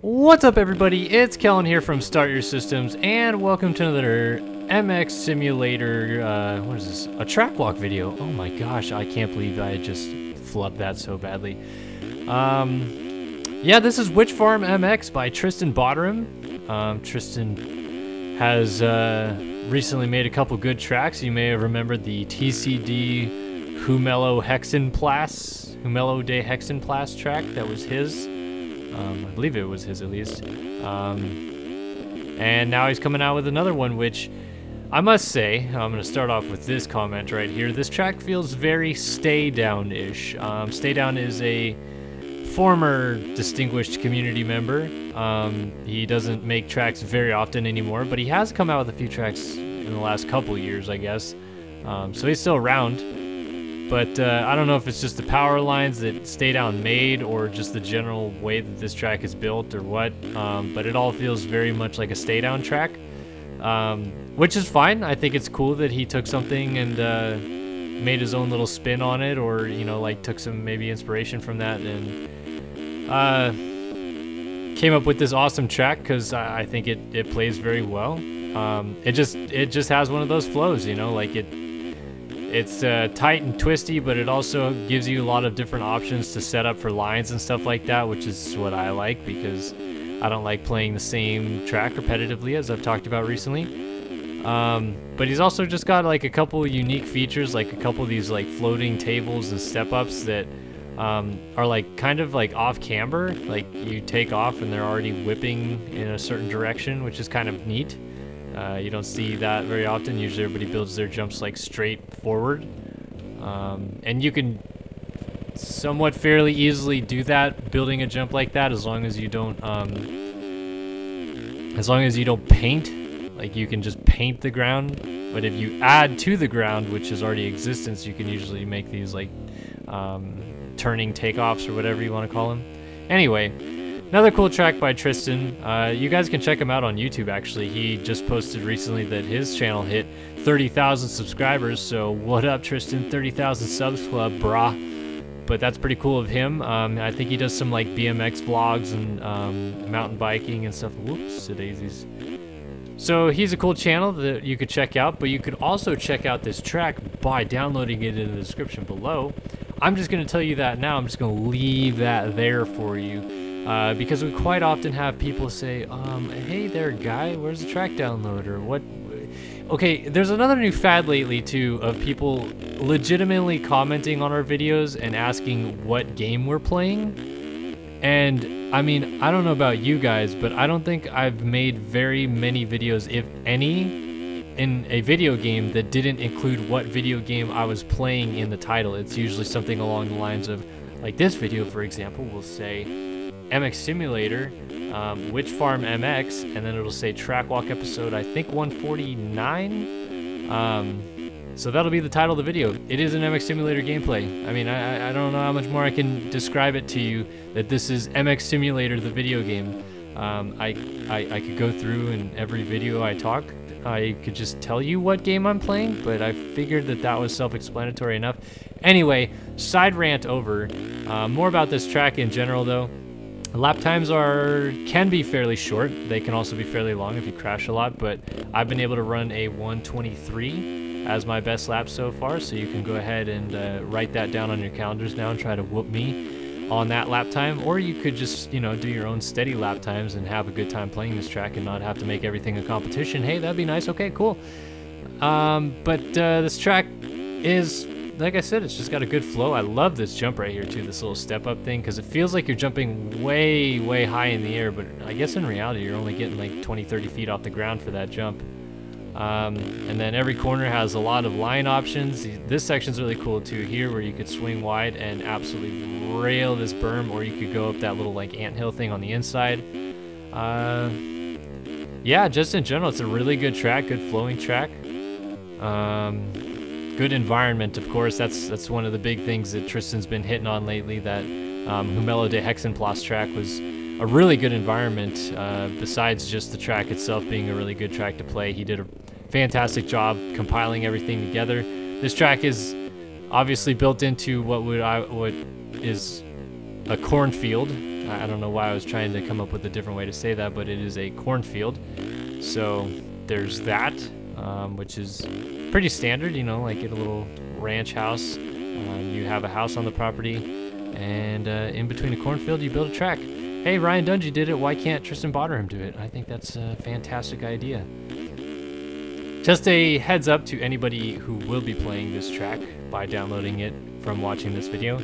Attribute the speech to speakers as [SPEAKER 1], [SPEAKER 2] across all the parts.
[SPEAKER 1] What's up, everybody? It's Kellen here from Start Your Systems, and welcome to another MX Simulator, what is this? A track walk video. Oh my gosh, I can't believe I just flubbed that so badly. Yeah, this is WichfarmMX by Tristan Botteram. Tristan has recently made a couple good tracks. You may have remembered the TCD Humelo de Hexenplast track. That was his. I believe it was his, at least. And now he's coming out with another one, which I must say, I'm going to start off with this comment right here. This track feels very Stay Down-ish. Stay Down is a former distinguished community member. He doesn't make tracks very often anymore, but he has come out with a few tracks in the last couple years, I guess. So he's still around. But I don't know if it's just the power lines that Stay Down made or just the general way that this track is built or what. But it all feels very much like a Stay Down track, which is fine. I think it's cool that he took something and made his own little spin on it, or, you know, like took some maybe inspiration from that and came up with this awesome track, because I think it plays very well. It just has one of those flows, you know, like it's tight and twisty, but it also gives you a lot of different options to set up for lines and stuff like that, which is what I like, because I don't like playing the same track repetitively, as I've talked about recently. But he's also just got like a couple unique features, like a couple of these like floating tables and step-ups that are like kind of like off camber, like you take off and they're already whipping in a certain direction, which is kind of neat. You don't see that very often. Usually everybody builds their jumps like straight forward. And you can somewhat fairly easily do that, building a jump like that, as long as you don't paint. Like, you can just paint the ground. But if you add to the ground, which is already existence, you can usually make these like turning takeoffs or whatever you want to call them. Anyway, another cool track by Tristan. You guys can check him out on YouTube, actually. He just posted recently that his channel hit 30,000 subscribers, so what up, Tristan? 30,000 subs club, brah. But that's pretty cool of him. I think he does some like BMX vlogs and mountain biking and stuff. Whoops, daisies. So he's a cool channel that you could check out, but you could also check out this track by downloading it in the description below. I'm just going to tell you that now. I'm just going to leave that there for you. Because we quite often have people say, hey there, guy, where's the track downloader? What? Okay, there's another new fad lately, too, of people legitimately commenting on our videos and asking what game we're playing. And, I mean, I don't know about you guys, but I don't think I've made very many videos, if any, in a video game that didn't include what video game I was playing in the title. It's usually something along the lines of, like this video, for example, will say MX Simulator, WichfarmMX, and then it'll say Track Walk episode, I think 149. So that'll be the title of the video. It is an MX Simulator gameplay. I mean, I don't know how much more I can describe it to you, that this is MX Simulator, the video game. I could go through in every video I talk, I could just tell you what game I'm playing, but I figured that was self-explanatory enough. Anyway, side rant over. More about this track in general, though. Lap times can be fairly short. They can also be fairly long if you crash a lot, but I've been able to run a 1:23 as my best lap so far, so you can go ahead and write that down on your calendars now and try to whoop me on that lap time, or you could just, you know, do your own steady lap times and have a good time playing this track and not have to make everything a competition. Hey, that'd be nice. Okay, cool. But this track is, like I said, it's just got a good flow. I love this jump right here too, this little step up thing, because it feels like you're jumping way, way high in the air, but I guess in reality you're only getting like 20-30 feet off the ground for that jump. And then every corner has a lot of line options. This section's really cool too here, where you could swing wide and absolutely rail this berm, or you could go up that little like anthill thing on the inside. Yeah, just in general, it's a really good track, good flowing track. Good environment, of course. That's one of the big things that Tristan's been hitting on lately. That Humelo de Hexenplast track was a really good environment. Besides just the track itself being a really good track to play, he did a fantastic job compiling everything together. This track is obviously built into what is a cornfield. I don't know why I was trying to come up with a different way to say that, but it is a cornfield. So there's that, which is pretty standard, you know, like get a little ranch house. You have a house on the property, and in between a cornfield, you build a track. Hey, Ryan Dungy did it. Why can't Tristan Botteram do it? I think that's a fantastic idea. Just a heads up to anybody who will be playing this track by downloading it from watching this video.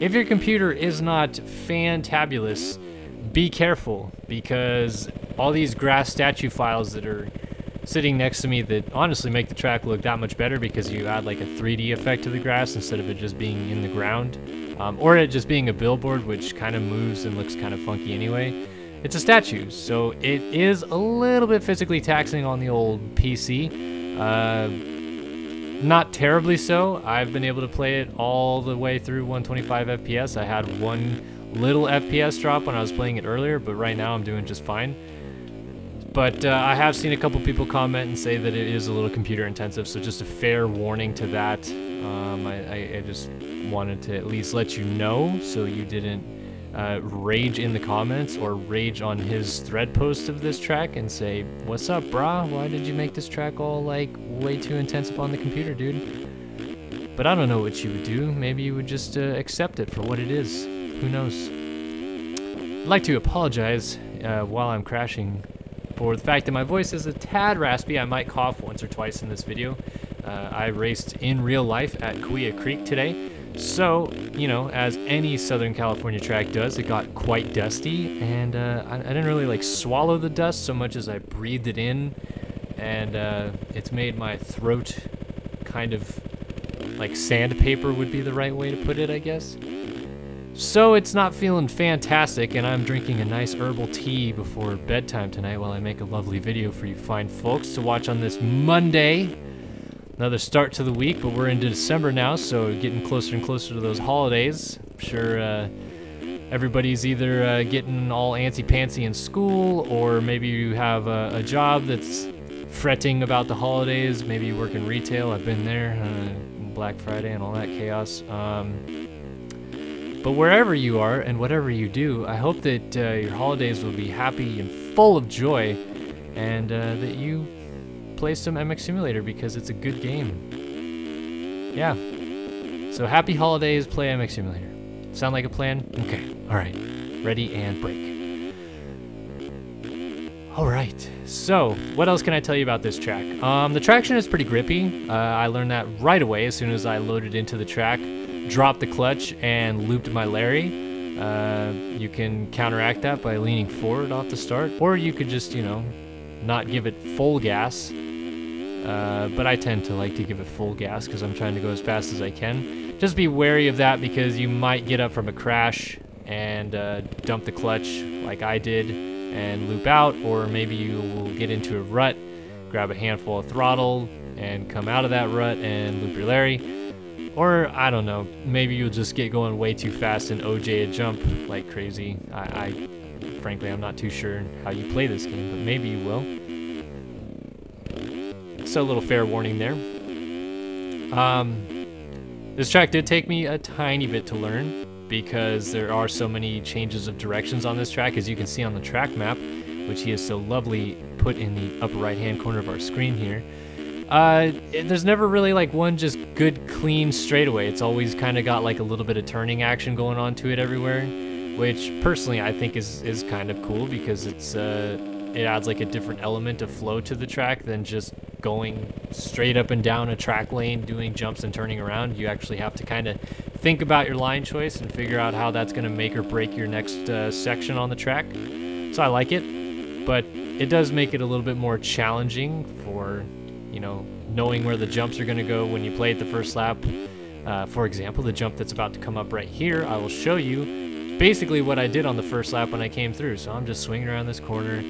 [SPEAKER 1] If your computer is not fantabulous, be careful, because all these grass statue files that are sitting next to me that honestly make the track look that much better, because you add like a 3D effect to the grass instead of it just being in the ground, or it just being a billboard, which kind of moves and looks kind of funky anyway. It's a statue, so it is a little bit physically taxing on the old PC. Not terribly so. I've been able to play it all the way through 125 FPS. I had one little FPS drop when I was playing it earlier, but right now I'm doing just fine. But I have seen a couple people comment and say that it is a little computer intensive, so just a fair warning to that. I just wanted to at least let you know so you didn't rage in the comments or rage on his thread post of this track and say, "What's up, brah? Why did you make this track all like way too intensive on the computer, dude?" But I don't know what you would do. Maybe you would just accept it for what it is. Who knows? I'd like to apologize while I'm crashing for the fact that my voice is a tad raspy. I might cough once or twice in this video. I raced in real life at Kauai Creek today. So, you know, as any Southern California track does, it got quite dusty, and I didn't really like swallow the dust so much as I breathed it in, and it's made my throat kind of like sandpaper would be the right way to put it, I guess. So it's not feeling fantastic, and I'm drinking a nice herbal tea before bedtime tonight while I make a lovely video for you fine folks to watch on this Monday. Another start to the week, but we're into December now, so getting closer and closer to those holidays. I'm sure everybody's either getting all antsy-pantsy in school, or maybe you have a job that's fretting about the holidays. Maybe you work in retail. I've been there, Black Friday and all that chaos. But wherever you are and whatever you do, I hope that your holidays will be happy and full of joy, and that you play some MX Simulator, because it's a good game. Yeah. So happy holidays, play MX Simulator. Sound like a plan? Okay. Alright. Ready and break. Alright. So, what else can I tell you about this track? The traction is pretty grippy. I learned that right away as soon as I loaded into the track, dropped the clutch, and looped my Larry. You can counteract that by leaning forward off the start, or you could just, you know, not give it full gas. But I tend to like to give it full gas because I'm trying to go as fast as I can. Just be wary of that, because you might get up from a crash and dump the clutch like I did and loop out, or maybe you will get into a rut, grab a handful of throttle and come out of that rut and loop your Larry. Or, I don't know, maybe you'll just get going way too fast and OJ a jump like crazy. Frankly, I'm not too sure how you play this game, but maybe you will. So a little fair warning there. This track did take me a tiny bit to learn, because there are so many changes of directions on this track, as you can see on the track map, which he has so lovely put in the upper right hand corner of our screen here. There's never really like one just good clean straightaway. It's always kind of got like a little bit of turning action going on to it everywhere, which personally I think is kind of cool, because it adds like a different element of flow to the track than just going straight up and down a track lane doing jumps and turning around. You actually have to kind of think about your line choice and figure out how that's going to make or break your next section on the track. So I like it, but it does make it a little bit more challenging for, you know, knowing where the jumps are going to go when you play it the first lap. For example, the jump that's about to come up right here, I will show you basically what I did on the first lap when I came through. So I'm just swinging around this corner,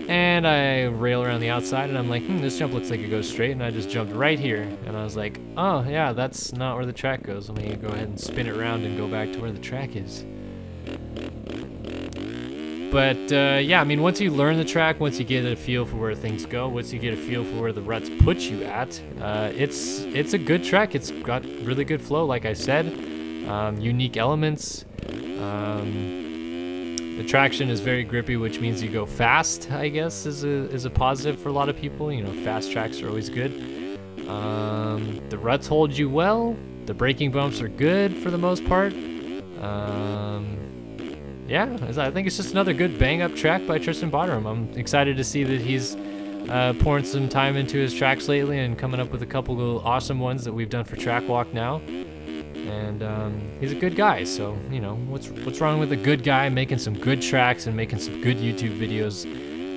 [SPEAKER 1] and I rail around the outside, and I'm like, this jump looks like it goes straight, and I just jumped right here. And I was like, oh yeah, that's not where the track goes. Let me go ahead and spin it around and go back to where the track is. But yeah, I mean, once you learn the track, once you get a feel for where things go, once you get a feel for where the ruts put you at, it's a good track. It's got really good flow, like I said, unique elements. The traction is very grippy, which means you go fast, I guess, is a positive for a lot of people. You know, fast tracks are always good. The ruts hold you well. The braking bumps are good for the most part. Yeah, I think it's just another good bang-up track by Tristan Botteram. I'm excited to see that he's pouring some time into his tracks lately and coming up with a couple of awesome ones that we've done for Track Walk now. And he's a good guy, so you know what's wrong with a good guy making some good tracks and making some good YouTube videos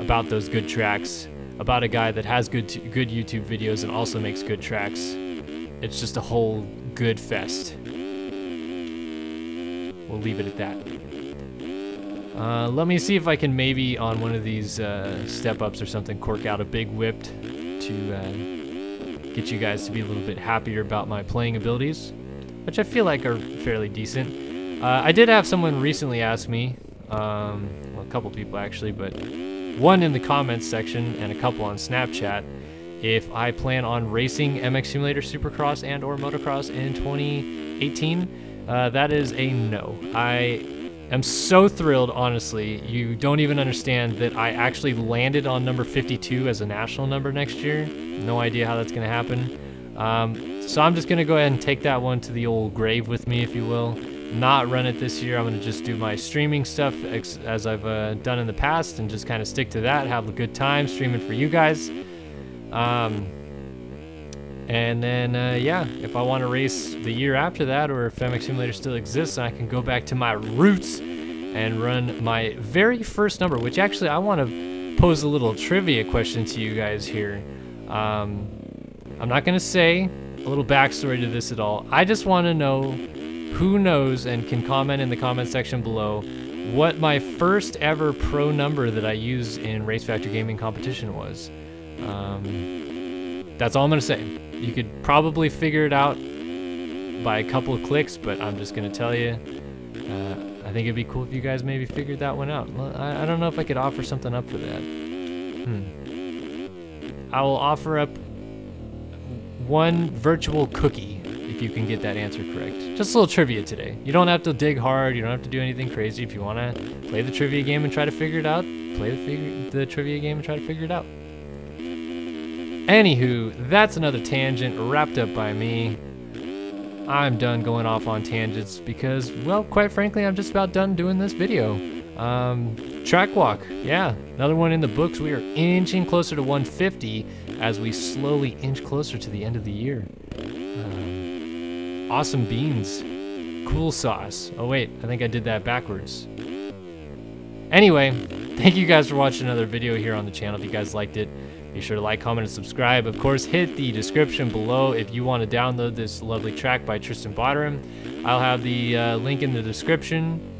[SPEAKER 1] about those good tracks, about a guy that has good YouTube videos and also makes good tracks. It's just a whole good fest. We'll leave it at that. Let me see if I can maybe on one of these step-ups or something cork out a big whip to get you guys to be a little bit happier about my playing abilities, which I feel like are fairly decent. I did have someone recently ask me, well, a couple people actually, but one in the comments section and a couple on Snapchat, if I plan on racing MX Simulator Supercross and or Motocross in 2018. That is a no. I am so thrilled, honestly. You don't even understand that I actually landed on number 52 as a national number next year. No idea how that's going to happen. So I'm just going to go ahead and take that one to the old grave with me, if you will. Not run it this year. I'm going to just do my streaming stuff as I've done in the past and just kind of stick to that, have a good time streaming for you guys. And then, yeah, if I want to race the year after that, or if MX Simulator still exists, I can go back to my roots and run my very first number, which actually I want to pose a little trivia question to you guys here. I'm not going to say a little backstory to this at all. I just want to know who knows and can comment in the comment section below what my first ever pro number that I used in Race Factor Gaming competition was. That's all I'm going to say. You could probably figure it out by a couple of clicks, but I'm just going to tell you, I think it'd be cool if you guys maybe figured that one out. Well, I don't know if I could offer something up for that. I will offer up one virtual cookie if you can get that answer correct. Just a little trivia today. You don't have to dig hard. You don't have to do anything crazy. If you want to play the trivia game and try to figure it out, play the trivia game and try to figure it out. Anywho, that's another tangent wrapped up by me. I'm done going off on tangents because, well, quite frankly, I'm just about done doing this video. Track walk, yeah, another one in the books. We are inching closer to 150 as we slowly inch closer to the end of the year. Awesome beans, cool sauce. Oh wait, I think I did that backwards. Anyway, thank you guys for watching another video here on the channel. If you guys liked it, be sure to like, comment, and subscribe. Of course, hit the description below if you want to download this lovely track by Tristan Botteram. I'll have the link in the description.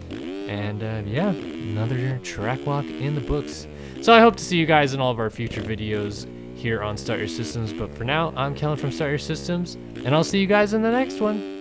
[SPEAKER 1] And yeah, another track walk in the books. So I hope to see you guys in all of our future videos here on Start Your Systems. But for now, I'm Kellen from Start Your Systems, and I'll see you guys in the next one.